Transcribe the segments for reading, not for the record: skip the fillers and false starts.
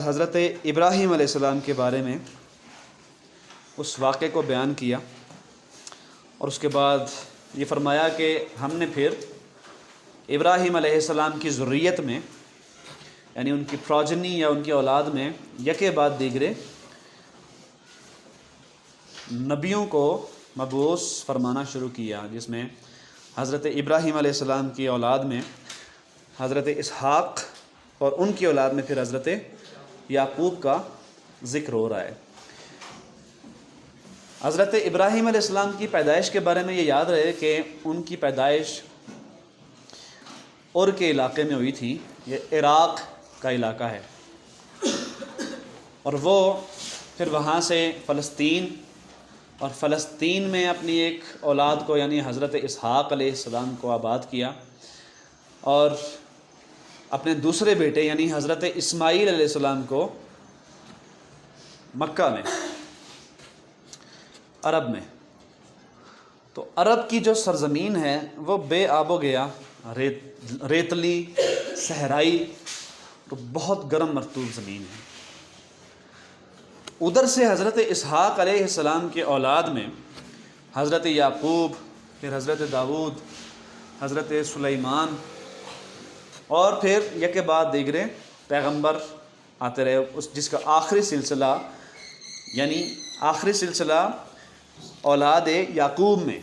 حضرت ابراہیم علیہ السلام کے بارے میں اس واقعے کو بیان کیا اور اس کے بعد یہ فرمایا کہ ہم نے پھر ابراہیم علیہ السلام کی ذریت میں یعنی ان کی پروجنی یا ان کی اولاد میں یکے بعد دیگرے نبیوں کو مبعوث فرمانا شروع کیا، جس میں حضرت ابراہیم علیہ السلام کی اولاد میں حضرت اسحاق اور ان کی اولاد میں پھر حضرت یعقوب کا ذکر ہو رہا ہے۔ حضرت ابراہیم علیہ السلام کی پیدائش کے بارے میں یہ یاد رہے کہ ان کی پیدائش اور کے علاقے میں ہوئی تھی، یہ عراق کا علاقہ ہے، اور وہ پھر وہاں سے فلسطین اور فلسطین میں اپنی ایک اولاد کو یعنی حضرت اسحاق علیہ السلام کو آباد کیا، اور اپنے دوسرے بیٹے یعنی حضرت اسماعیل علیہ السلام کو مکہ میں عرب میں۔ تو عرب کی جو سرزمین ہے وہ بے آب و گیا، ریتلی، صحرائی، تو بہت گرم مرطوب زمین ہے۔ ادھر سے حضرت اسحاق علیہ السلام کے اولاد میں حضرت یعقوب، پھر حضرت داؤد، حضرت سلیمان، اور پھر یکے بعد دیگرے پیغمبر آتے رہے، جس کا آخری سلسلہ یعنی آخری سلسلہ اولاد یعقوب میں،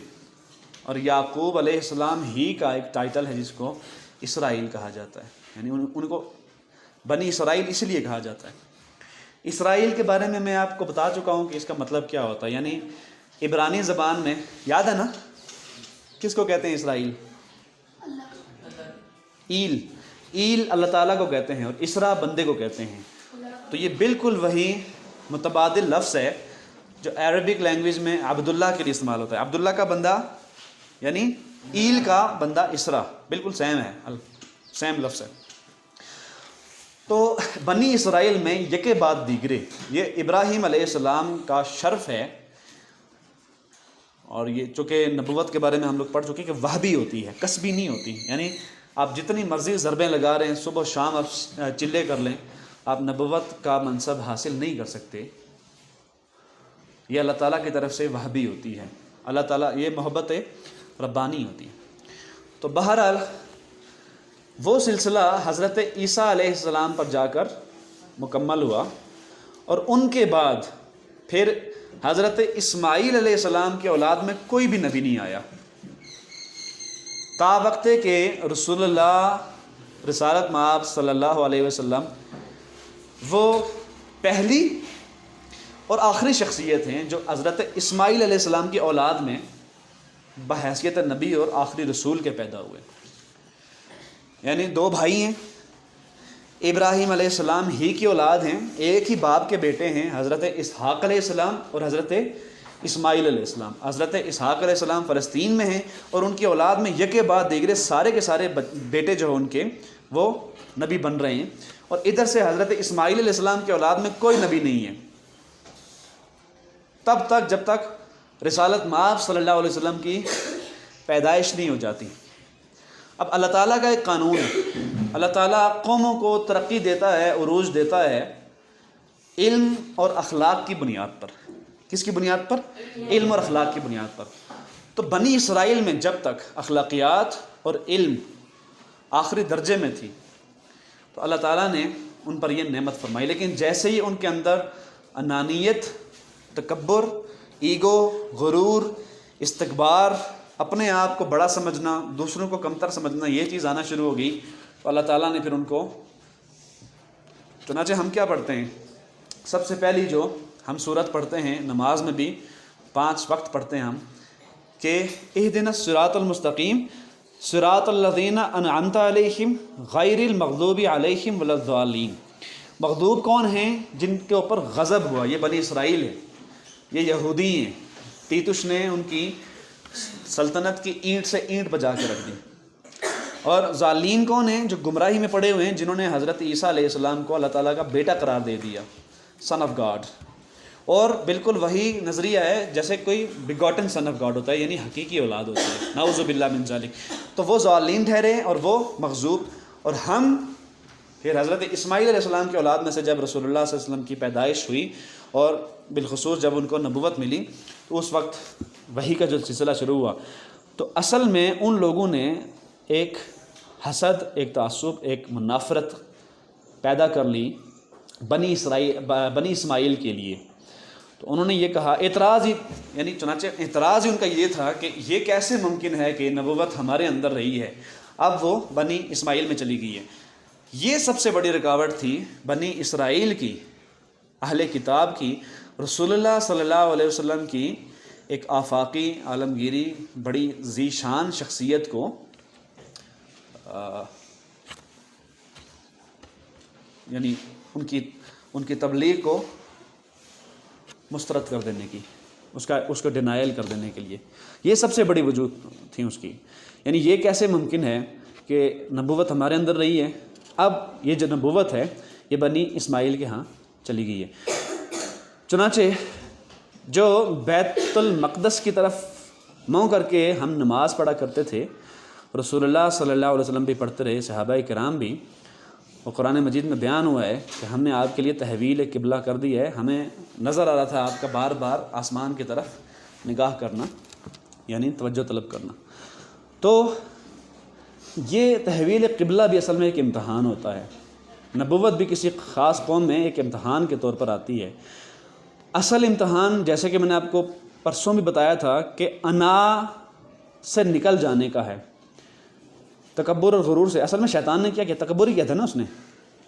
اور یعقوب علیہ السلام ہی کا ایک ٹائٹل ہے جس کو اسرائیل کہا جاتا ہے، یعنی ان کو بنی اسرائیل اس لیے کہا جاتا ہے۔ اسرائیل کے بارے میں آپ کو بتا چکا ہوں کہ اس کا مطلب کیا ہوتا ہے، یعنی عبرانی زبان میں یاد ہے نا کس کو کہتے ہیں اسرائیل؟ ایل اللہ تعالیٰ کو کہتے ہیں، اور اسرا بندے کو کہتے ہیں۔ تو یہ بالکل وہی متبادل لفظ ہے جو عربک لینگویج میں عبداللہ کے لیے استعمال ہوتا ہے۔ عبداللہ کا بندہ یعنی ایل کا بندہ اسرا، بالکل سیم ہے، سیم لفظ ہے۔ تو بنی اسرائیل میں یکے بعد دیگرے، یہ ابراہیم علیہ السلام کا شرف ہے، اور یہ چونکہ نبوت کے بارے میں ہم لوگ پڑھ چکے کہ وہبی ہوتی ہے، کسبی نہیں ہوتی، یعنی آپ جتنی مرضی ضربیں لگا رہے ہیں، صبح و شام آپ چلے کر لیں، آپ نبوت کا منصب حاصل نہیں کر سکتے۔ یہ اللہ تعالیٰ کی طرف سے وہبی ہوتی ہے، اللہ تعالیٰ یہ محبت ربانی ہوتی ہے۔ تو بہرحال وہ سلسلہ حضرت عیسیٰ علیہ السلام پر جا کر مکمل ہوا، اور ان کے بعد پھر حضرت اسماعیل علیہ السلام کے اولاد میں کوئی بھی نبی نہیں آیا، تا وقت کہ رسول اللہ رسالت مآب صلی اللہ علیہ وسلم وہ پہلی اور آخری شخصیت ہیں جو حضرت اسماعیل علیہ السلام کی اولاد میں بحیثیت نبی اور آخری رسول کے پیدا ہوئے۔ یعنی دو بھائی ہیں، ابراہیم علیہ السلام ہی کی اولاد ہیں، ایک ہی باپ کے بیٹے ہیں، حضرت اسحاق علیہ السلام اور حضرت اسماعیل علیہ السلام۔ حضرت اسحاق علیہ السلام فلسطین میں ہیں، اور ان کی اولاد میں یکے بعد دیگرے سارے کے سارے بیٹے جو ہیں ان کے وہ نبی بن رہے ہیں، اور ادھر سے حضرت اسماعیل علیہ السلام کی اولاد میں کوئی نبی نہیں ہے تب تک جب تک رسالت مآب صلی اللہ علیہ وسلم کی پیدائش نہیں ہو جاتی۔ اب اللہ تعالیٰ کا ایک قانون ہے، اللہ تعالیٰ قوموں کو ترقی دیتا ہے، عروج دیتا ہے علم اور اخلاق کی بنیاد پر۔ کس کی بنیاد پر؟ علم اور اخلاق کی بنیاد پر۔ تو بنی اسرائیل میں جب تک اخلاقیات اور علم آخری درجے میں تھی تو اللہ تعالیٰ نے ان پر یہ نعمت فرمائی، لیکن جیسے ہی ان کے اندر انانیت، تکبر، ایگو، غرور، استکبار، اپنے آپ کو بڑا سمجھنا، دوسروں کو کمتر سمجھنا، یہ چیز آنا شروع ہو گئی تو اللہ تعالیٰ نے پھر ان کو، چنانچہ ہم کیا پڑھتے ہیں؟ سب سے پہلی جو ہم سورت پڑھتے ہیں نماز میں بھی 5 وقت پڑھتے ہیں ہم کہ اہدنا الصراط المستقیم صراط الذین انعمت علیہم غیر المغضوب علیہم ولا الضالین۔ مغضوب کون ہیں؟ جن کے اوپر غضب ہوا، یہ بنی اسرائیل ہے، یہ یہودی ہیں، تیتوش نے ان کی سلطنت کی اینٹ سے اینٹ بجا کے رکھ دی۔ اور ضالین کون ہیں؟ جو گمراہی میں پڑے ہوئے ہیں، جنہوں نے حضرت عیسیٰ علیہ السلام کو اللہ تعالیٰ کا بیٹا قرار دے دیا، سن آف گاڈ۔ اور بالکل وہی نظریہ ہے جیسے کوئی بگاٹن سن آف گاڈ ہوتا ہے، یعنی حقیقی اولاد ہوتی ہے، نعوذ باللہ من ذالک۔ تو وہ ضالین ٹھہرے اور وہ مغضوب، اور ہم پھر حضرت اسماعیل علیہ السلام کی اولاد میں سے جب رسول اللہ صلی اللہ علیہ وسلم کی پیدائش ہوئی اور بالخصوص جب ان کو نبوت ملی تو اس وقت وحی کا جو سلسلہ شروع ہوا، تو اصل میں ان لوگوں نے ایک حسد، ایک تعصب، ایک منافرت پیدا کر لی بنی اسماعیل کے لیے۔ تو انہوں نے یہ کہا، اعتراض ہی یعنی چنانچہ اعتراض ہی ان کا یہ تھا کہ یہ کیسے ممکن ہے کہ نبوت ہمارے اندر رہی ہے اب وہ بنی اسماعیل میں چلی گئی ہے۔ یہ سب سے بڑی رکاوٹ تھی بنی اسرائیل کی، اہل کتاب کی، رسول اللہ صلی اللہ علیہ وسلم کی ایک آفاقی عالمگیری بڑی ذی شان شخصیت کو یعنی ان کی تبلیغ کو مسترد کر دینے کی، اس کو ڈینائل کر دینے کے لیے، یہ سب سے بڑی وجوہ تھی اس کی۔ یعنی یہ کیسے ممکن ہے کہ نبوت ہمارے اندر رہی ہے، اب یہ جو نبوت ہے یہ بنی اسماعیل کے ہاں چلی گئی ہے۔ چنانچہ جو بیت المقدس کی طرف منہ کر کے ہم نماز پڑھا کرتے تھے، رسول اللہ صلی اللہ علیہ وسلم بھی پڑھتے رہے، صحابہ کرام بھی، اور قرآن مجید میں بیان ہوا ہے کہ ہم نے آپ کے لیے تحویل قبلہ کر دی ہے۔ ہمیں نظر آ رہا تھا آپ کا بار بار آسمان کی طرف نگاہ کرنا، یعنی توجہ طلب کرنا۔ تو یہ تحویل قبلہ بھی اصل میں ایک امتحان ہوتا ہے، نبوت بھی کسی خاص قوم میں ایک امتحان کے طور پر آتی ہے۔ اصل امتحان جیسے کہ میں نے آپ کو پرسوں بھی بتایا تھا کہ انا سے نکل جانے کا ہے، تکبر اور غرور سے۔ اصل میں شیطان نے کیا کیا؟ تکبر ہی کیا تھا نا اس نے،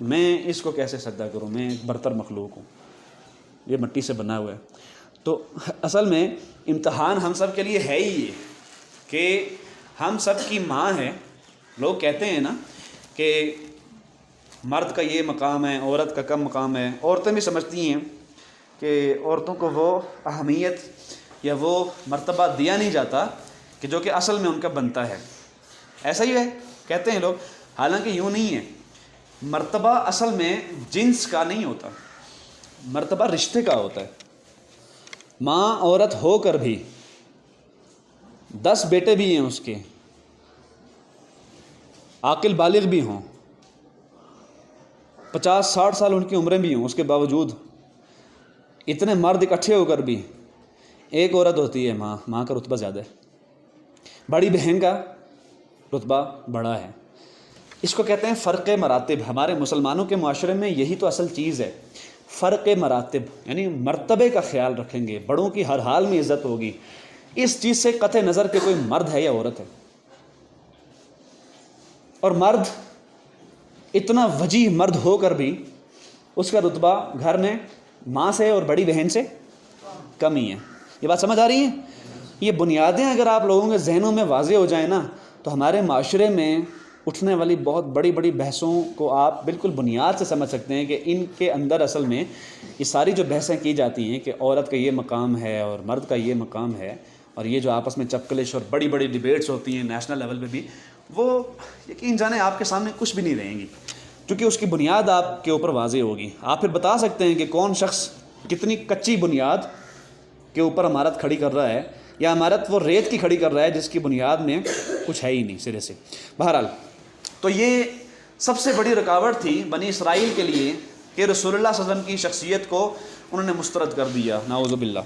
میں اس کو کیسے سجدہ کروں، میں ایک برتر مخلوق ہوں، یہ مٹی سے بنا ہوا ہے۔ تو اصل میں امتحان ہم سب کے لیے ہے ہی یہ کہ ہم سب کی ماں ہے۔ لوگ کہتے ہیں نا کہ مرد کا یہ مقام ہے، عورت کا کم مقام ہے۔ عورتیں بھی سمجھتی ہیں کہ عورتوں کو وہ اہمیت یا وہ مرتبہ دیا نہیں جاتا کہ جو کہ اصل میں ان کا بنتا ہے۔ ایسا ہی ہے کہتے ہیں لوگ، حالانکہ یوں نہیں ہے۔ مرتبہ اصل میں جنس کا نہیں ہوتا، مرتبہ رشتے کا ہوتا ہے۔ ماں عورت ہو کر بھی 10 بیٹے بھی ہیں اس کے، عاقل بالغ بھی ہوں، 50-60 سال ان کی عمریں بھی ہوں، اس کے باوجود اتنے مرد اکٹھے ہو کر بھی ایک عورت ہوتی ہے ماں کا رتبہ زیادہ ہے، بڑی بہن کا رتبہ بڑا ہے۔ اس کو کہتے ہیں فرق مراتب۔ ہمارے مسلمانوں کے معاشرے میں یہی تو اصل چیز ہے، فرق مراتب، یعنی مرتبے کا خیال رکھیں گے، بڑوں کی ہر حال میں عزت ہوگی۔ اس چیز سے قطع نظر کہ کوئی مرد ہے یا عورت ہے، اور مرد اتنا وجیح مرد ہو کر بھی اس کا رتبہ گھر میں ماں سے اور بڑی بہن سے کم ہی ہے۔ یہ بات سمجھ آ رہی ہے؟ یہ بنیادیں اگر آپ لوگوں کے ذہنوں میں واضح ہو جائیں نا تو ہمارے معاشرے میں اٹھنے والی بہت بڑی بڑی بحثوں کو آپ بالکل بنیاد سے سمجھ سکتے ہیں کہ ان کے اندر اصل میں یہ ساری جو بحثیں کی جاتی ہیں کہ عورت کا یہ مقام ہے اور مرد کا یہ مقام ہے، اور یہ جو آپس میں چپکلش اور بڑی بڑی ڈیبیٹس ہوتی ہیں نیشنل لیول پہ بھی، وہ یقین جانیں آپ کے سامنے کچھ بھی نہیں رہیں گی، کیونکہ اس کی بنیاد آپ کے اوپر واضح ہوگی۔ آپ پھر بتا سکتے ہیں کہ کون شخص کتنی کچی بنیاد کے اوپر عمارت کھڑی کر رہا ہے، یا عمارت وہ ریت کی کھڑی کر رہا ہے جس کی بنیاد میں کچھ ہے ہی نہیں سرے سے۔ بہرحال تو یہ سب سے بڑی رکاوٹ تھی بنی اسرائیل کے لیے کہ رسول اللہ صلی اللہ علیہ وسلم کی شخصیت کو انہوں نے مسترد کر دیا، نعوذ باللہ۔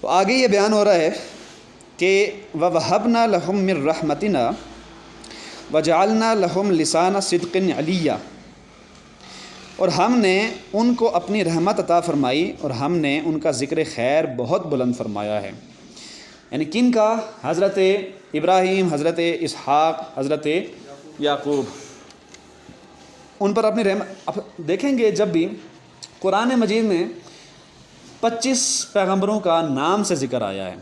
تو آگے یہ بیان ہو رہا ہے کہ وَوَهَبْنَا لَهُم مِّن رَحْمَتِنَا وَجَعَلْنَا لَهُمْ لِسَانَ صِدْقٍ عَلِيًّا، اور ہم نے ان کو اپنی رحمت عطا فرمائی اور ہم نے ان کا ذکر خیر بہت بلند فرمایا ہے۔ یعنی کن کا؟ حضرت ابراہیم، حضرت اسحاق، حضرت یعقوب، ان پر اپنی رحمت۔ دیکھیں گے جب بھی قرآن مجید میں 25 پیغمبروں کا نام سے ذکر آیا ہے،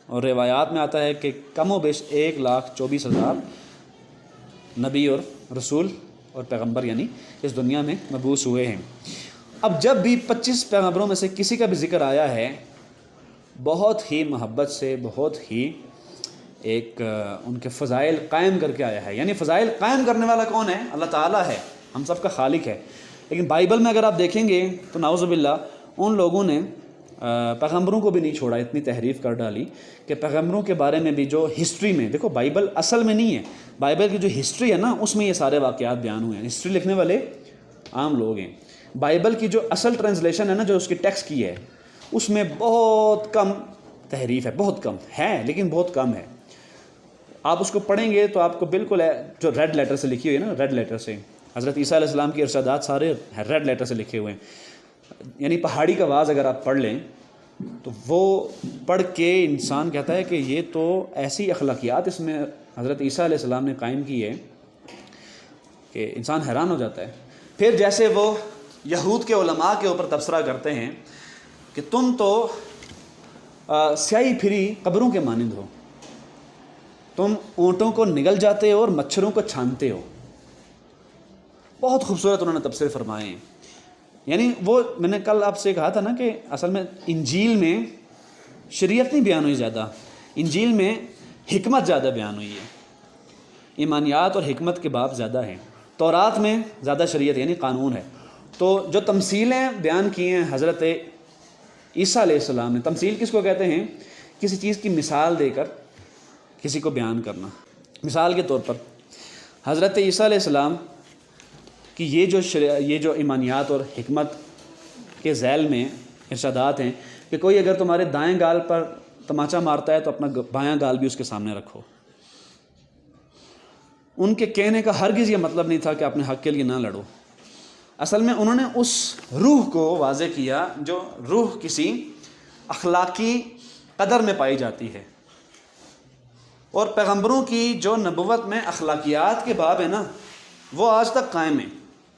اور روایات میں آتا ہے کہ کم و بیش 1,24,000 نبی اور رسول اور پیغمبر یعنی اس دنیا میں مبعوث ہوئے ہیں۔ اب جب بھی 25 پیغمبروں میں سے کسی کا بھی ذکر آیا ہے، بہت ہی محبت سے، بہت ہی ایک ان کے فضائل قائم کر کے آیا ہے۔ یعنی فضائل قائم کرنے والا کون ہے؟ اللہ تعالیٰ ہے، ہم سب کا خالق ہے۔ لیکن بائبل میں اگر آپ دیکھیں گے تو نعوذ باللہ ان لوگوں نے پیغمبروں کو بھی نہیں چھوڑا، اتنی تحریف کر ڈالی کہ پیغمبروں کے بارے میں بھی جو ہسٹری میں، دیکھو بائبل اصل میں نہیں ہے، بائبل کی جو ہسٹری ہے نا اس میں یہ سارے واقعات بیان ہوئے ہیں، ہسٹری لکھنے والے عام لوگ ہیں۔ بائبل کی جو اصل ٹرانسلیشن ہے نا، جو اس کی ٹیکسٹ کی ہے، اس میں بہت کم تحریف ہے، بہت کم ہے لیکن بہت کم ہے۔ آپ اس کو پڑھیں گے تو آپ کو بالکل ہے جو ریڈ لیٹر سے لکھی ہوئی ہے نا، ریڈ لیٹر سے حضرت عیسیٰ علیہ السلام کے ارشادات سارے ریڈ لیٹر سے لکھے ہوئے ہیں، یعنی پہاڑی کا آواز اگر آپ پڑھ لیں تو وہ پڑھ کے انسان کہتا ہے کہ یہ تو ایسی اخلاقیات اس میں حضرت عیسیٰ علیہ السلام نے قائم کی ہے کہ انسان حیران ہو جاتا ہے۔ پھر جیسے وہ یہود کے علماء کے اوپر تبصرہ کرتے ہیں کہ تم تو سیاہی پھری قبروں کے مانند ہو، تم اونٹوں کو نگل جاتے ہو اور مچھروں کو چھانتے ہو۔ بہت خوبصورت انہوں نے تبصرے فرمائے ہیں۔ یعنی وہ میں نے کل آپ سے کہا تھا نا کہ اصل میں انجیل میں شریعت نہیں بیان ہوئی زیادہ، انجیل میں حکمت زیادہ بیان ہوئی ہے، ایمانیات اور حکمت کے باب زیادہ ہیں۔ تورات میں زیادہ شریعت یعنی قانون ہے۔ تو جو تمثیلیں بیان کی ہیں حضرت عیسیٰ علیہ السلام نے، تمثیل کس کو کہتے ہیں؟ کسی چیز کی مثال دے کر کسی کو بیان کرنا۔ مثال کے طور پر حضرت عیسیٰ علیہ السلام کہ یہ جو ایمانیات اور حکمت کے ذیل میں ارشادات ہیں کہ کوئی اگر تمہارے دائیں گال پر تماچا مارتا ہے تو اپنا بایاں گال بھی اس کے سامنے رکھو۔ ان کے کہنے کا ہرگز یہ مطلب نہیں تھا کہ اپنے حق کے لیے نہ لڑو، اصل میں انہوں نے اس روح کو واضح کیا جو روح کسی اخلاقی قدر میں پائی جاتی ہے، اور پیغمبروں کی جو نبوت میں اخلاقیات کے باب ہے نا وہ آج تک قائم ہیں،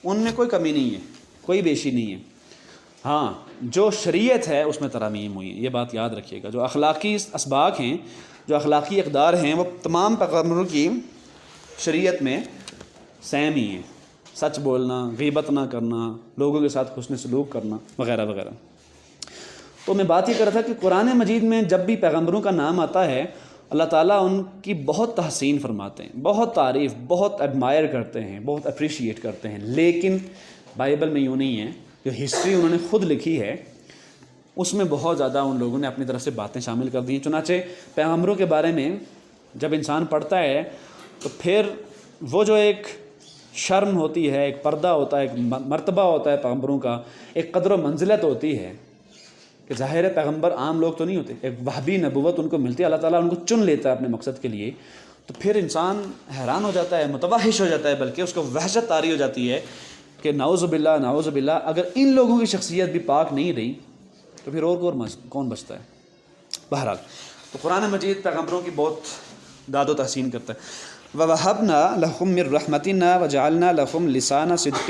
ان میں کوئی کمی نہیں ہے، کوئی بیشی نہیں ہے۔ ہاں جو شریعت ہے اس میں ترامیم ہوئی ہے، یہ بات یاد رکھیے گا۔ جو اخلاقی اسباق ہیں، جو اخلاقی اقدار ہیں، وہ تمام پیغمبروں کی شریعت میں سیم ہی ہیں، سچ بولنا، غیبت نہ کرنا، لوگوں کے ساتھ حسن سلوک کرنا وغیرہ وغیرہ۔ تو میں بات یہ کر رہا تھا کہ قرآن مجید میں جب بھی پیغمبروں کا نام آتا ہے اللہ تعالیٰ ان کی بہت تحسین فرماتے ہیں، بہت تعریف، بہت ایڈمائر کرتے ہیں، بہت اپریشیٹ کرتے ہیں، لیکن بائبل میں یوں نہیں ہے۔ جو ہسٹری انہوں نے خود لکھی ہے اس میں بہت زیادہ ان لوگوں نے اپنی طرف سے باتیں شامل کر دی ہیں۔ چنانچہ پیغمبروں کے بارے میں جب انسان پڑھتا ہے تو پھر وہ جو ایک شرم ہوتی ہے، ایک پردہ ہوتا ہے، ایک مرتبہ ہوتا ہے پیغمبروں کا، ایک قدر و منزلت ہوتی ہے کہ ظاہر پیغمبر عام لوگ تو نہیں ہوتے، ایک وہابی نبوت ان کو ملتی ہے، اللہ تعالیٰ ان کو چن لیتا ہے اپنے مقصد کے لیے، تو پھر انسان حیران ہو جاتا ہے، متوحش ہو جاتا ہے، بلکہ اس کو وحشت طاری ہو جاتی ہے کہ نعوذ باللہ نعوذ باللہ، اگر ان لوگوں کی شخصیت بھی پاک نہیں رہی تو پھر اور کون بچتا ہے۔ بہرحال تو قرآن مجید پیغمبروں کی بہت داد و تحسین کرتا ہے۔ وَوَهَبْنَا لَهُم مِّن رَحْمَتِنَا وَجَعَلْنَا لَهُمْ لِسَانَ صِدْقٍ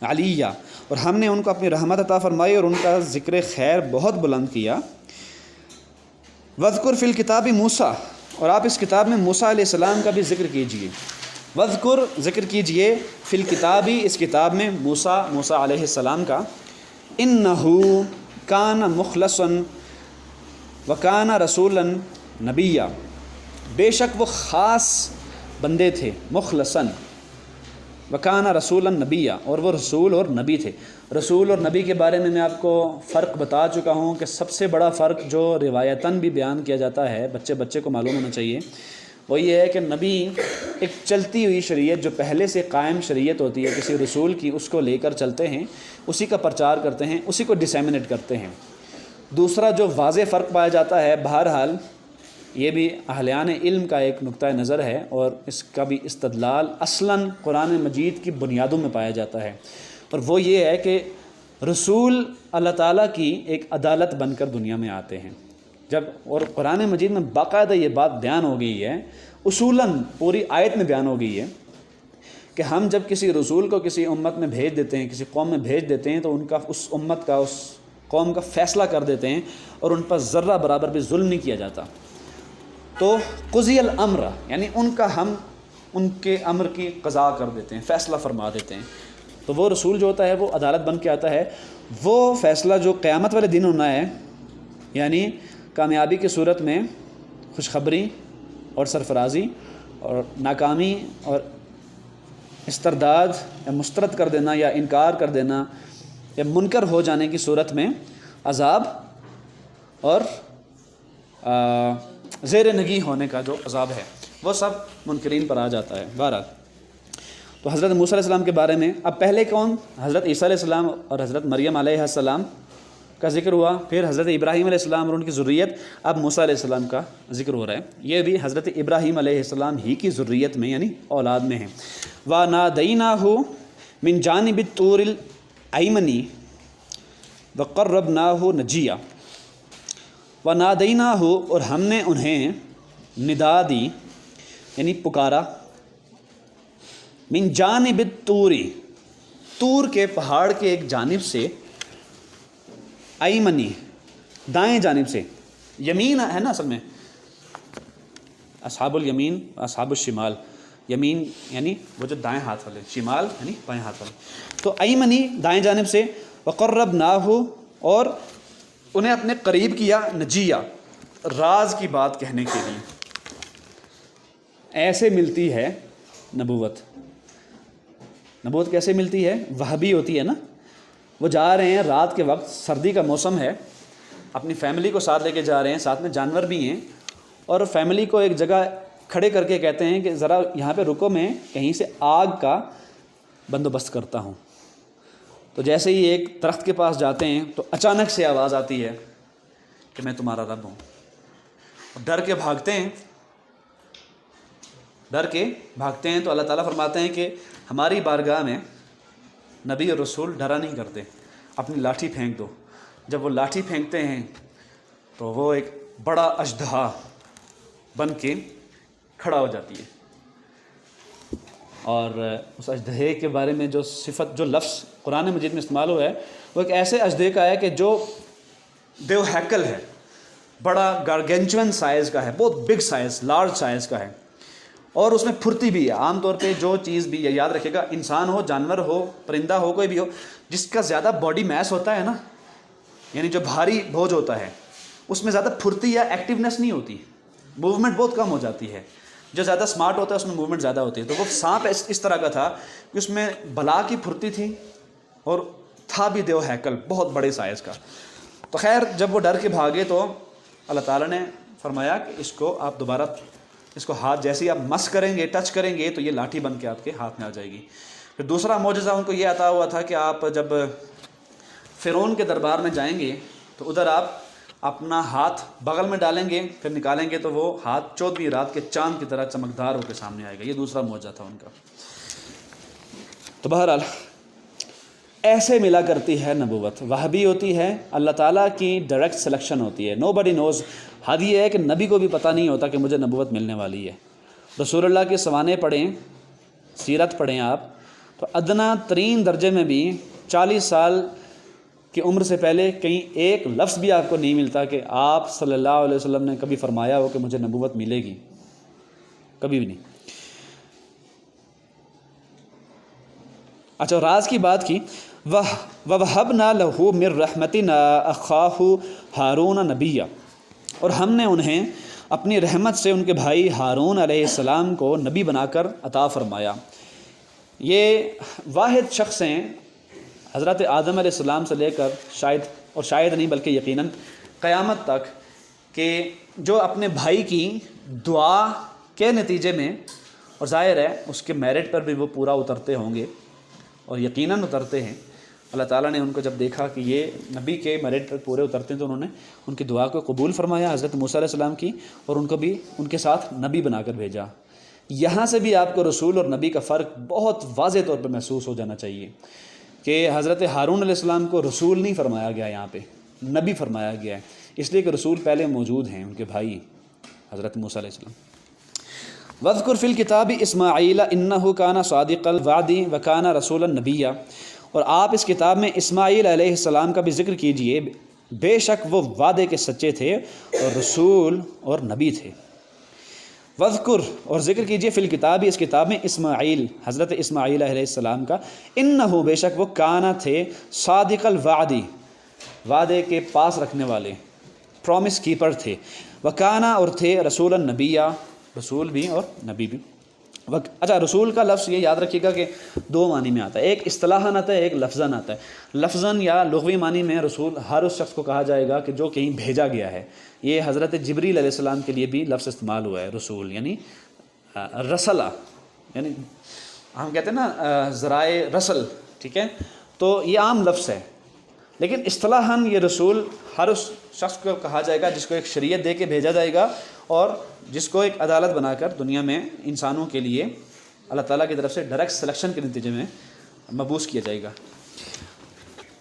عَلِيًّا، اور ہم نے ان کو اپنی رحمت عطا فرمائی اور ان کا ذکر خیر بہت بلند کیا۔ وَاذْكُرْ فِي الْكِتَابِ مُوسیٰ، اور آپ اس کتاب میں موسیٰ علیہ السلام کا بھی ذکر کیجئے۔ وَاذْكُرْ ذکر کیجئے، فی الکتاب اس کتاب میں موسیٰ علیہ السلام کا، إِنَّهُ كَانَ مُخْلَصًا وَكَانَ رَسُولًا نَبِيًّا، بے شک وہ خاص بندے تھے، مخلصاً، وکانہ رسولا نبیہ، اور وہ رسول اور نبی تھے۔ رسول اور نبی کے بارے میں آپ کو فرق بتا چکا ہوں کہ سب سے بڑا فرق جو روایتاً بھی بیان کیا جاتا ہے، بچے کو معلوم ہونا چاہیے، وہ یہ ہے کہ نبی ایک چلتی ہوئی شریعت جو پہلے سے قائم شریعت ہوتی ہے کسی رسول کی، اس کو لے کر چلتے ہیں، اسی کا پرچار کرتے ہیں، اسی کو ڈسیمنیٹ کرتے ہیں۔ دوسرا جو واضح فرق پایا جاتا ہے، بہرحال یہ بھی اہلیان علم کا ایک نقطہ نظر ہے اور اس کا بھی استدلال اصلاً قرآن مجید کی بنیادوں میں پایا جاتا ہے، اور وہ یہ ہے کہ رسول اللہ تعالیٰ کی ایک عدالت بن کر دنیا میں آتے ہیں جب، اور قرآن مجید میں باقاعدہ یہ بات بیان ہو گئی ہے، اصولاً پوری آیت میں بیان ہو گئی ہے کہ ہم جب کسی رسول کو کسی امت میں بھیج دیتے ہیں، کسی قوم میں بھیج دیتے ہیں، تو ان کا اس امت کا، اس قوم کا فیصلہ کر دیتے ہیں اور ان پر ذرہ برابر بھی ظلم نہیں کیا جاتا۔ تو قضی الامر، یعنی ہم ان کے امر کی قضا کر دیتے ہیں، فیصلہ فرما دیتے ہیں۔ تو وہ رسول جو ہوتا ہے وہ عدالت بن کے آتا ہے، وہ فیصلہ جو قیامت والے دن ہونا ہے، یعنی کامیابی کی صورت میں خوشخبری اور سرفرازی، اور ناکامی اور استرداد یا مسترد کر دینا یا انکار کر دینا یا منکر ہو جانے کی صورت میں عذاب، اور زیر نگی ہونے کا جو عذاب ہے وہ سب منکرین پر آ جاتا ہے۔ بہرحال تو حضرت موسیٰ علیہ السلام کے بارے میں اب پہلے کون؟ حضرت عیسیٰ علیہ السلام اور حضرت مریم علیہ السلام کا ذکر ہوا، پھر حضرت ابراہیم علیہ السلام اور ان کی ذریت، اب موسیٰ علیہ السلام کا ذکر ہو رہا ہے۔ یہ بھی حضرت ابراہیم علیہ السلام ہی کی ذریت میں یعنی اولاد میں ہیں۔ وَنَادَيْنَاهُ مِن جَانِبِ الطُّورِ الْأَيْمَنِ وَقَرَّبْنَاهُ نَجِيًّا۔ وَنَادَيْنَاهُ اور ہم نے انہیں ندا دی یعنی پکارا، من جانب الطور، طور کے پہاڑ کے ایک جانب سے، ایمنی دائیں جانب سے، یمین ہے نا اصل میں، اصحاب الیمین اصحاب الشمال، یمین یعنی وہ جو دائیں ہاتھ والے، شمال یعنی بائیں ہاتھ والے، تو ایمنی دائیں جانب سے، وقربناہ اور انہیں اپنے قریب کیا، نجیہ راز کی بات کہنے کے لیے۔ ایسے ملتی ہے نبوت۔ نبوت کیسے ملتی ہے؟ وہبی ہوتی ہے نا، وہ جا رہے ہیں رات کے وقت، سردی کا موسم ہے، اپنی فیملی کو ساتھ لے کے جا رہے ہیں، ساتھ میں جانور بھی ہیں، اور فیملی کو ایک جگہ کھڑے کر کے کہتے ہیں کہ ذرا یہاں پہ رکو، میں کہیں سے آگ کا بندوبست کرتا ہوں۔ تو جیسے ہی ایک درخت کے پاس جاتے ہیں تو اچانک سے آواز آتی ہے کہ میں تمہارا رب ہوں، ڈر کے بھاگتے ہیں، تو اللہ تعالیٰ فرماتے ہیں کہ ہماری بارگاہ میں نبی اور رسول ڈرا نہیں کرتے، اپنی لاٹھی پھینک دو۔ جب وہ لاٹھی پھینکتے ہیں تو وہ ایک بڑا اژدہا بن کے کھڑا ہو جاتی ہے، اور اس اژدہے کے بارے میں جو صفت، جو لفظ قرآن مجید میں استعمال ہوا ہے وہ ایک ایسے اژدہے کا ہے کہ جو دیو ہیکل ہے، بڑا گارگینچون سائز کا ہے، بہت بگ سائز، لارج سائز کا ہے، اور اس میں پھرتی بھی ہے۔ عام طور پہ جو چیز بھی، یاد رکھے گا، انسان ہو، جانور ہو، پرندہ ہو، کوئی بھی ہو، جس کا زیادہ باڈی میس ہوتا ہے نا، یعنی جو بھاری بوجھ ہوتا ہے، اس میں زیادہ پھرتی یا ایکٹیونیس نہیں ہوتی، موومنٹ بہت کم ہو جاتی ہے۔ جو زیادہ سمارٹ ہوتا ہے اس میں موومنٹ زیادہ ہوتی ہے۔ تو وہ سانپ اس طرح کا تھا کہ اس میں بلا کی پھرتی تھی اور تھا بھی دیو ہیکل، بہت بڑے سائز کا۔ تو خیر جب وہ ڈر کے بھاگے تو اللہ تعالیٰ نے فرمایا کہ اس کو آپ دوبارہ، اس کو ہاتھ جیسے ہی آپ مس کریں گے، ٹچ کریں گے، تو یہ لاٹھی بن کے آپ کے ہاتھ میں آ جائے گی۔ پھر دوسرا معجزہ ان کو یہ عطا ہوا تھا کہ آپ جب فرعون کے دربار میں جائیں گے تو ادھر آپ اپنا ہاتھ بغل میں ڈالیں گے، پھر نکالیں گے تو وہ ہاتھ 14ویں رات کے چاند کی طرح چمکدار ہو کے سامنے آئے گا۔ یہ دوسرا معجزہ تھا ان کا۔ تو بہرحال ایسے ملا کرتی ہے نبوت، وہبی ہوتی ہے، اللہ تعالیٰ کی ڈائریکٹ سلیکشن ہوتی ہے۔ نو بڈی نوز۔ حد یہ ہے کہ نبی کو بھی پتہ نہیں ہوتا کہ مجھے نبوت ملنے والی ہے۔ رسول اللہ کے سوانے پڑھیں، سیرت پڑھیں آپ، تو ادنا ترین درجے میں بھی 40 سال کی عمر سے پہلے کہیں ایک لفظ بھی آپ کو نہیں ملتا کہ آپ صلی اللہ علیہ وسلم نے کبھی فرمایا ہو کہ مجھے نبوت ملے گی، کبھی بھی نہیں۔ اچھا، راز کی بات کی، وَوَهَبْنَا لَهُ مِن رَحْمَتِنَا أَخَاهُ هَارُونَ نَبِيًّا، اور ہم نے انہیں اپنی رحمت سے ان کے بھائی ہارون علیہ السلام کو نبی بنا کر عطا فرمایا۔ یہ واحد شخص ہیں حضرت آدم علیہ السلام سے لے کر شاید نہیں بلکہ یقیناً قیامت تک، کہ جو اپنے بھائی کی دعا کے نتیجے میں، اور ظاہر ہے اس کے میرٹ پر بھی وہ پورا اترتے ہوں گے اور یقیناً اترتے ہیں۔ اللہ تعالیٰ نے ان کو جب دیکھا کہ یہ نبی کے میرٹ پر پورے اترتے ہیں تو انہوں نے ان کی دعا کو قبول فرمایا، حضرت موسیٰ علیہ السلام کی، اور ان کو بھی ان کے ساتھ نبی بنا کر بھیجا۔ یہاں سے بھی آپ کو رسول اور نبی کا فرق بہت واضح طور پر محسوس ہو جانا چاہیے کہ حضرت ہارون علیہ السلام کو رسول نہیں فرمایا گیا، یہاں پہ نبی فرمایا گیا ہے، اس لیے کہ رسول پہلے موجود ہیں، ان کے بھائی حضرت موسیٰ علیہ السلام۔ وَاذْكُرْ فِي الْكِتَابِ إِسْمَاعِيلَ إِنَّهُ كَانَ صَادِقَ الْوَعْدِ وَكَانَ رَسُولًا نَبِيًّا، اور آپ اس کتاب میں اسماعیل علیہ السلام کا بھی ذکر کیجئے، بے شک وہ وعدے کے سچے تھے اور رسول اور نبی تھے۔ وذکر، اور ذکر کیجئے، فی الکتاب، اس کتاب میں، اسماعیل، حضرت اسماعیل علیہ السلام کا، انہو، بے شک وہ، کانا تھے، صادق الوعدی، وعدے کے پاس رکھنے والے، پرومس کیپر تھے، وکانا، اور تھے، رسول النبیہ، رسول بھی اور نبی بھی۔ اچھا رسول کا لفظ یہ یاد رکھیے گا کہ دو معنی میں آتا ہے، ایک اصطلاحاً آتا ہے، ایک لفظاً آتا ہے۔ لفظاً یا لغوی معنی میں رسول ہر اس شخص کو کہا جائے گا کہ جو کہیں بھیجا گیا ہے۔ یہ حضرت جبریل علیہ السلام کے لیے بھی لفظ استعمال ہوا ہے رسول، یعنی رسلہ، یعنی ہم کہتے ہیں نا ذرائع رسل، ٹھیک ہے، تو یہ عام لفظ ہے، لیکن اصطلاحاً یہ رسول ہر اس شخص کو کہا جائے گا جس کو ایک شریعت دے کے بھیجا جائے گا اور جس کو ایک عدالت بنا کر دنیا میں انسانوں کے لیے اللہ تعالیٰ کی طرف سے ڈائریکٹ سلیکشن کے نتیجے میں مبعوث کیا جائے گا۔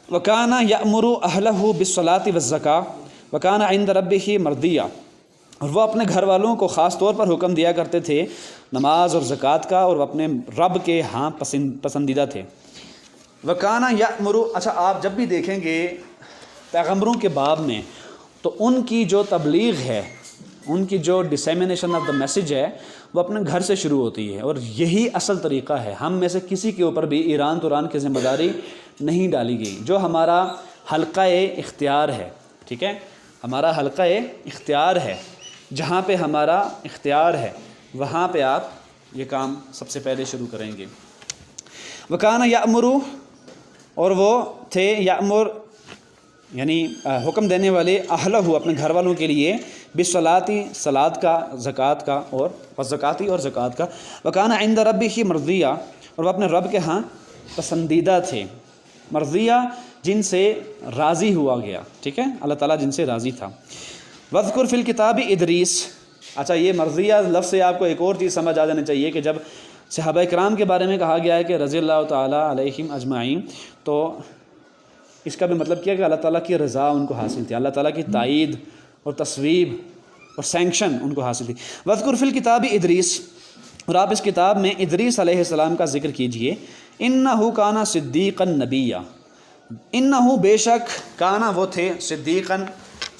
وَكَانَ يَأْمُرُ أَهْلَهُ بِالصَّلَاةِ وَالزَّكَاةِ وَكَانَ عِنْدَ رَبِّهِ مَرْضِيًّا، اور وہ اپنے گھر والوں کو خاص طور پر حکم دیا کرتے تھے نماز اور زکوٰۃ کا، اور وہ اپنے رب کے ہاں پسندیدہ تھے۔ وَكَانَ يَأْمُرُ، اچھا آپ جب بھی دیکھیں گے پیغمبروں کے باب میں تو ان کی جو تبلیغ ہے، ان کی جو ڈسیمینیشن آف دا میسیج ہے وہ اپنے گھر سے شروع ہوتی ہے، اور یہی اصل طریقہ ہے۔ ہم میں سے کسی کے اوپر بھی ایران توران کی ذمہ داری نہیں ڈالی گئی۔ جو ہمارا حلقہ اختیار ہے، ٹھیک ہے، ہمارا حلقہ اختیار ہے، جہاں پہ ہمارا اختیار ہے وہاں پہ آپ یہ کام سب سے پہلے شروع کریں گے۔ وَكَانَ يَأْمُرُ، اور وہ تھے یأمر یعنی حکم دینے والے، اہلہ، اپنے گھر والوں کے لیے، بالصلاۃ، صلاۃ کا، زکوٰۃ کا، اور والزکاۃ، اور زکوٰۃ کا، وکان عند ربہ مرضیہ، اور وہ اپنے رب کے ہاں پسندیدہ تھے۔ مرضیہ جن سے راضی ہوا گیا، ٹھیک ہے، اللہ تعالیٰ جن سے راضی تھا۔ وذکر فی الکتاب ادریس، اچھا یہ مرضیہ لفظ سے آپ کو ایک اور چیز سمجھ آ جانا چاہیے کہ جب صحابہ کرام کے بارے میں کہا گیا ہے کہ رضی اللہ تعالیٰ علیہم اجمعین، تو اس کا بھی مطلب کیا کہ اللہ تعالیٰ کی رضا ان کو حاصل تھی، اللہ تعالیٰ کی تائید اور تصویب اور سینکشن ان کو حاصل تھی۔ وذکر فی الکتاب ادریس، اور آپ اس کتاب میں ادریس علیہ السلام کا ذکر کیجئے۔ انہ کانا صدیقا نبیہ، انہ بے شک، کانا وہ تھے، صدیقا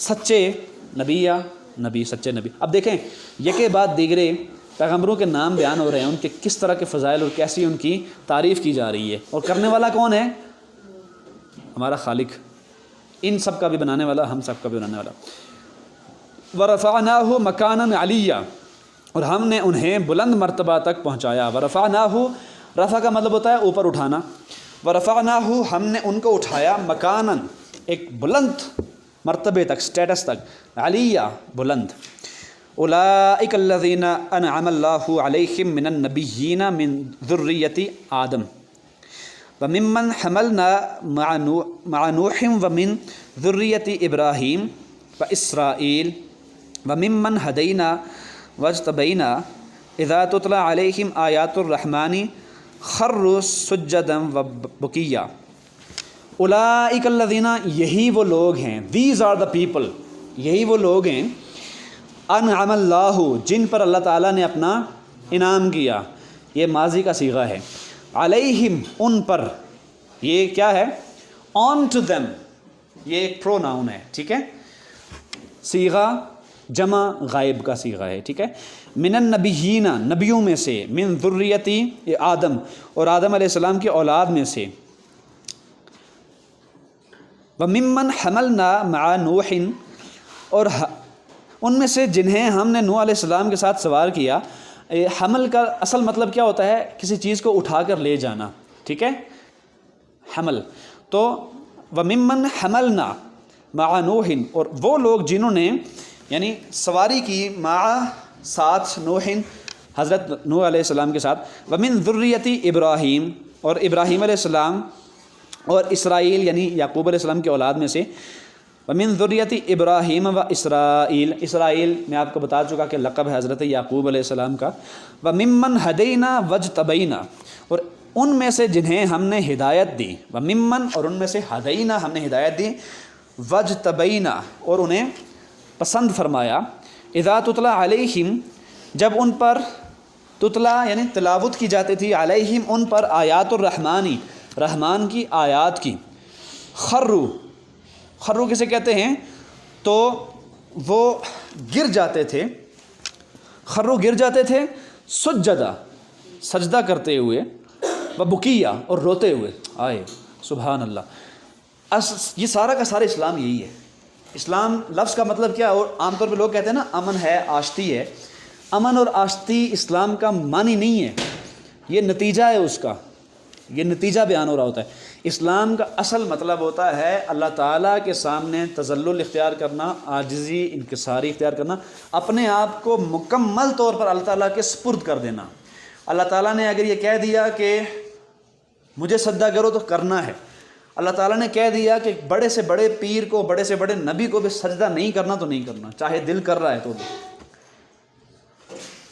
سچے، نبیہ نبی، سچے نبی۔ اب دیکھیں یکے بعد دیگرے پیغمبروں کے نام بیان ہو رہے ہیں، ان کے کس طرح کے فضائل اور کیسی ان کی تعریف کی جا رہی ہے، اور کرنے والا کون ہے؟ ہمارا خالق، ان سب کا بھی بنانے والا، ہم سب کا بھی بنانے والا۔ وَرَفَعْنَاهُ مَكَانًا عَلِيًّا، اور ہم نے انہیں بلند مرتبہ تک پہنچایا۔ وَرَفَعْنَاهُ، رفع کا مطلب ہوتا ہے اوپر اٹھانا، وَرَفَعْنَاهُ، ہم نے ان کو اٹھایا، مکاناً، ایک بلند مرتبے تک، سٹیٹس تک، علیہ، بلند۔ اولئک الذین انعم اللہ علیہم من النبیین من ذریۃ آدم وممن حملنا مع نوح ومن ذریۃ ابراہیم واسرائیل وممن ہدینا واجتبینا اذا تتلی علیہم آیات الرحمن خروا سجدا وبکیا۔ اولئک الذین، یہی وہ لوگ ہیں، دیز آر دا پیپل، یہی وہ لوگ ہیں، انعم اللہ، جن پر اللہ تعالیٰ نے اپنا انعام کیا، یہ ماضی کا صیغہ ہے، علیہم، ان پر، یہ کیا ہے؟ آن ٹو دیم، یہ ایک پروناؤن ہے، ٹھیک ہے، صیغہ جمع غائب کا صیغہ ہے، ٹھیک ہے، من النبیین، نبیوں میں سے، من ذریۃ آدم، اور آدم علیہ السلام کی اولاد میں سے، وممن حملنا مع نوح، اور ان میں سے جنہیں ہم نے نوح علیہ السلام کے ساتھ سوار کیا۔ حمل کا اصل مطلب کیا ہوتا ہے؟ کسی چیز کو اٹھا کر لے جانا، ٹھیک ہے، حمل۔ تو وممن حملنا مع نوح، اور وہ لوگ جنہوں نے یعنی سواری کی، مع ساتھ، نوح، حضرت نوح علیہ السلام کے ساتھ، ومن ذریۃ ابراہیم، اور ابراہیم علیہ السلام اور اسرائیل یعنی یعقوب علیہ السلام کی اولاد میں سے، ومن ذریۃ ابراہیم و اسرائیل، اسرائیل میں آپ کو بتا چکا کہ لقب ہے حضرت یعقوب علیہ السلام کا، وممن ہدینا واجتبینا، اور ان میں سے جنہیں ہم نے ہدایت دی، وممن، اور ان میں سے ہدینا، ہم نے ہدایت دی، واجتبینا، اور انہیں پسند فرمایا، اذا تتلی علیہم، جب ان پر، تتلی یعنی تلاوت کی جاتی تھی، علیہم، ان پر، آیات الرحمانی، رحمان کی آیات کی، خرو کسے کہتے ہیں؟ تو وہ گر جاتے تھے، خرو گر جاتے تھے، سجدہ، سجدہ کرتے ہوئے، وبکیہ، اور روتے ہوئے، آئے سبحان اللہ۔ یہ سارا کا سارا اسلام یہی ہے۔ اسلام لفظ کا مطلب کیا ہے؟ اور عام طور پہ لوگ کہتے ہیں نا امن ہے، آشتی ہے، امن اور آشتی اسلام کا معنی نہیں ہے، یہ نتیجہ ہے اس کا، یہ نتیجہ بیان ہو رہا ہوتا ہے۔ اسلام کا اصل مطلب ہوتا ہے اللہ تعالیٰ کے سامنے تذلل اختیار کرنا، عاجزی، انکساری اختیار کرنا، اپنے آپ کو مکمل طور پر اللہ تعالیٰ کے سپرد کر دینا۔ اللہ تعالیٰ نے اگر یہ کہہ دیا کہ مجھے سجدہ کرو تو کرنا ہے، اللہ تعالیٰ نے کہہ دیا کہ بڑے سے بڑے پیر کو، بڑے سے بڑے نبی کو بھی سجدہ نہیں کرنا تو نہیں کرنا، چاہے دل کر رہا ہے تو بھی۔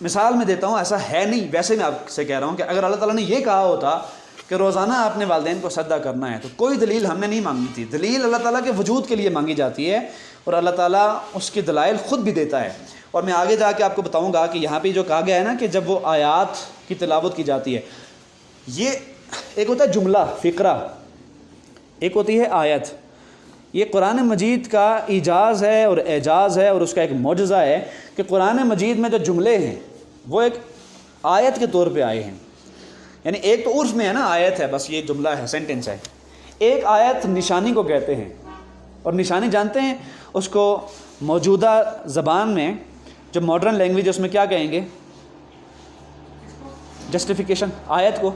مثال میں دیتا ہوں، ایسا ہے نہیں، ویسے میں آپ سے کہہ رہا ہوں کہ اگر اللہ تعالیٰ نے یہ کہا ہوتا کہ روزانہ اپنے والدین کو سجدہ کرنا ہے تو کوئی دلیل ہم نے نہیں مانگی تھی۔ دلیل اللہ تعالیٰ کے وجود کے لیے مانگی جاتی ہے اور اللہ تعالیٰ اس کی دلائل خود بھی دیتا ہے۔ اور میں آگے جا کے آپ کو بتاؤں گا کہ یہاں پہ جو کہا گیا ہے نا کہ جب وہ آیات کی تلاوت کی جاتی ہے، یہ ایک ہوتا ہے جملہ، فقرہ، ایک ہوتی ہے آیت۔ یہ قرآن مجید کا ایجاز ہے اور اعجاز ہے اور اس کا ایک معجزہ ہے کہ قرآن مجید میں جو جملے ہیں وہ ایک آیت کے طور پہ آئے ہیں۔ یعنی ایک تو عرف میں ہے نا آیت ہے، بس یہ جملہ ہے، سینٹنس ہے۔ ایک آیت نشانی کو کہتے ہیں، اور نشانی جانتے ہیں اس کو موجودہ زبان میں جو ماڈرن لینگویج ہے اس میں کیا کہیں گے؟ جسٹیفیکیشن۔ آیت کو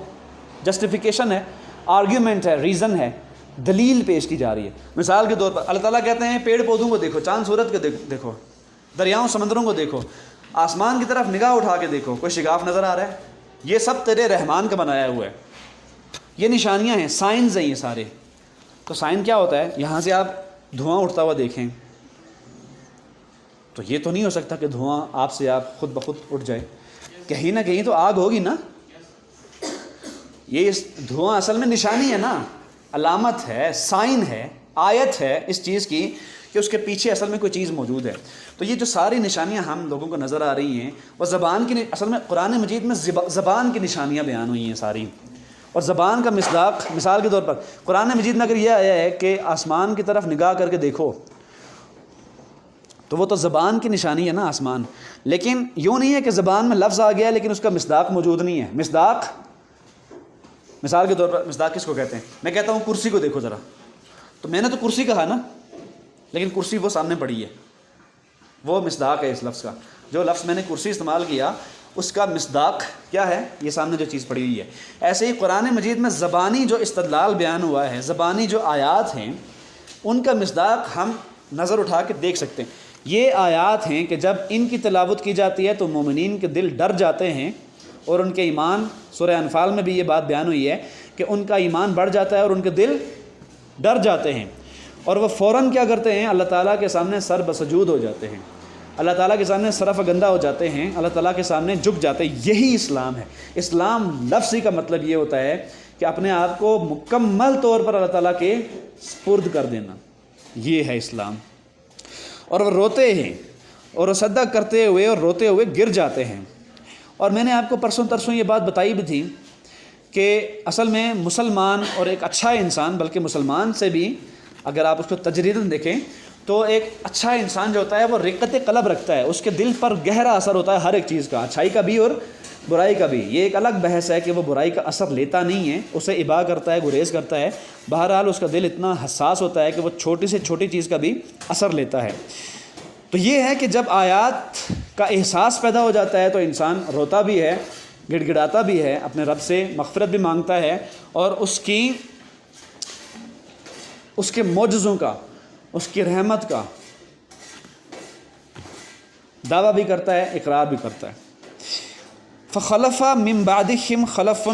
جسٹیفیکیشن ہے، آرگیومنٹ ہے، ریزن ہے، دلیل پیش کی جا رہی ہے۔ مثال کے طور پر اللہ تعالیٰ کہتے ہیں پیڑ پودوں کو دیکھو، چاند سورج کو دیکھو، دریاؤں سمندروں کو دیکھو، آسمان کی طرف نگاہ اٹھا کے دیکھو، کوئی شگاف نظر آ رہا ہے؟ یہ سب تیرے رحمان کا بنایا ہوا ہے۔ یہ نشانیاں ہیں، سائنز ہیں یہ سارے۔ تو سائن کیا ہوتا ہے؟ یہاں سے آپ دھواں اٹھتا ہوا دیکھیں تو یہ تو نہیں ہو سکتا کہ دھواں آپ سے آپ خود بخود اٹھ جائے، کہیں نہ کہیں تو آگ ہوگی نا۔ یہ دھواں اصل میں نشانی ہے نا، علامت ہے، سائن ہے، آیت ہے اس چیز کی کہ اس کے پیچھے اصل میں کوئی چیز موجود ہے۔ تو یہ جو ساری نشانیاں ہم لوگوں کو نظر آ رہی ہیں وہ زبان کی، اصل میں قرآن مجید میں زبان کی نشانیاں بیان ہوئی ہیں ساری، اور زبان کا مصداق۔ مثال کے طور پر قرآن مجید میں اگر یہ آیا ہے کہ آسمان کی طرف نگاہ کر کے دیکھو تو وہ تو زبان کی نشانی ہے نا، آسمان۔ لیکن یوں نہیں ہے کہ زبان میں لفظ آ گیا لیکن اس کا مصداق موجود نہیں ہے۔ مصداق، مثال کے طور پر مصداق کس کو کہتے ہیں؟ میں کہتا ہوں کرسی کو دیکھو ذرا، تو میں نے تو کرسی کہا نا، لیکن کرسی وہ سامنے پڑی ہے، وہ مصداق ہے اس لفظ کا۔ جو لفظ میں نے کرسی استعمال کیا اس کا مصداق کیا ہے؟ یہ سامنے جو چیز پڑی ہوئی ہے۔ ایسے ہی قرآن مجید میں زبانی جو استدلال بیان ہوا ہے، زبانی جو آیات ہیں، ان کا مصداق ہم نظر اٹھا کے دیکھ سکتے ہیں۔ یہ آیات ہیں کہ جب ان کی تلاوت کی جاتی ہے تو مومنین کے دل ڈر جاتے ہیں اور ان کے ایمان، سورہ انفال میں بھی یہ بات بیان ہوئی ہے کہ ان کا ایمان بڑھ جاتا ہے اور ان کے دل ڈر جاتے ہیں، اور وہ فوراً کیا کرتے ہیں؟ اللہ تعالیٰ کے سامنے سر بسجود ہو جاتے ہیں، اللہ تعالیٰ کے سامنے سرف گندہ ہو جاتے ہیں، اللہ تعالیٰ کے سامنے جھک جاتے ہیں۔ یہی اسلام ہے۔ اسلام لفظی کا مطلب یہ ہوتا ہے کہ اپنے آپ کو مکمل طور پر اللہ تعالیٰ کے سپرد کر دینا، یہ ہے اسلام۔ اور وہ روتے ہیں، اور وہ سجدہ کرتے ہوئے اور روتے ہوئے گر جاتے ہیں۔ اور میں نے آپ کو پرسوں ترسوں یہ بات بتائی بھی تھی کہ اصل میں مسلمان اور ایک اچھا انسان، بلکہ مسلمان سے بھی اگر آپ اس کو تجریداً دیکھیں تو ایک اچھا انسان جو ہوتا ہے وہ رقت قلب رکھتا ہے، اس کے دل پر گہرا اثر ہوتا ہے ہر ایک چیز کا، اچھائی کا بھی اور برائی کا بھی۔ یہ ایک الگ بحث ہے کہ وہ برائی کا اثر لیتا نہیں ہے، اسے ابا کرتا ہے، گریز کرتا ہے، بہرحال اس کا دل اتنا حساس ہوتا ہے کہ وہ چھوٹی سے چھوٹی چیز کا بھی اثر لیتا ہے۔ تو یہ ہے کہ جب آیات کا احساس پیدا ہو جاتا ہے تو انسان روتا بھی ہے، گڑ گڑاتا بھی ہے، اپنے رب سے مغفرت بھی مانگتا ہے، اور اس کے معجزوں کا، اس کی رحمت کا دعویٰ بھی کرتا ہے، اقرار بھی کرتا ہے۔ فخلف من بعدهم خلف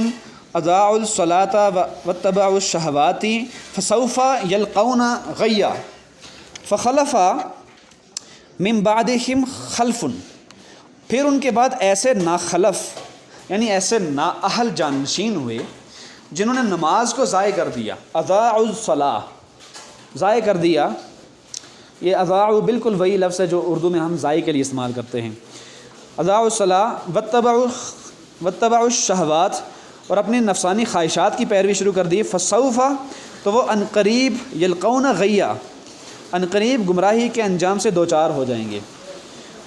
اضاعوا الصلاة واتبعوا الشهوات فسوف يلقون غيا۔ فخلف من بعدهم خلف، پھر ان کے بعد ایسے ناخلف یعنی ایسے نااہل جانشین ہوئے جنہوں نے نماز کو ضائع کر دیا۔ اضاعوا الصلاة، ضائع کر دیا۔ یہ اضاعوا بالکل وہی لفظ ہے جو اردو میں ہم ضائع کے لیے استعمال کرتے ہیں۔ اضاعوا الصلاة واتبعوا الشہوات، اور اپنی نفسانی خواہشات کی پیروی شروع کر دی۔ فسوف، تو وہ عنقریب، یلقون غیا، عنقریب گمراہی کے انجام سے دوچار ہو جائیں گے۔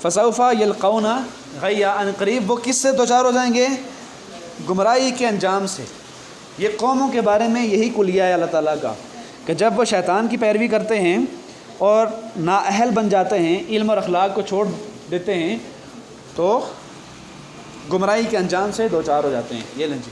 فسوف یلقون غیا، عنقریب وہ کس سے دوچار ہو جائیں گے؟ گمراہی کے انجام سے۔ یہ قوموں کے بارے میں یہی کلیہ ہے اللہ تعالیٰ کا کہ جب وہ شیطان کی پیروی کرتے ہیں اور نااہل بن جاتے ہیں، علم اور اخلاق کو چھوڑ دیتے ہیں، تو گمراہی کے انجام سے دو چار ہو جاتے ہیں. یہ لیں جی.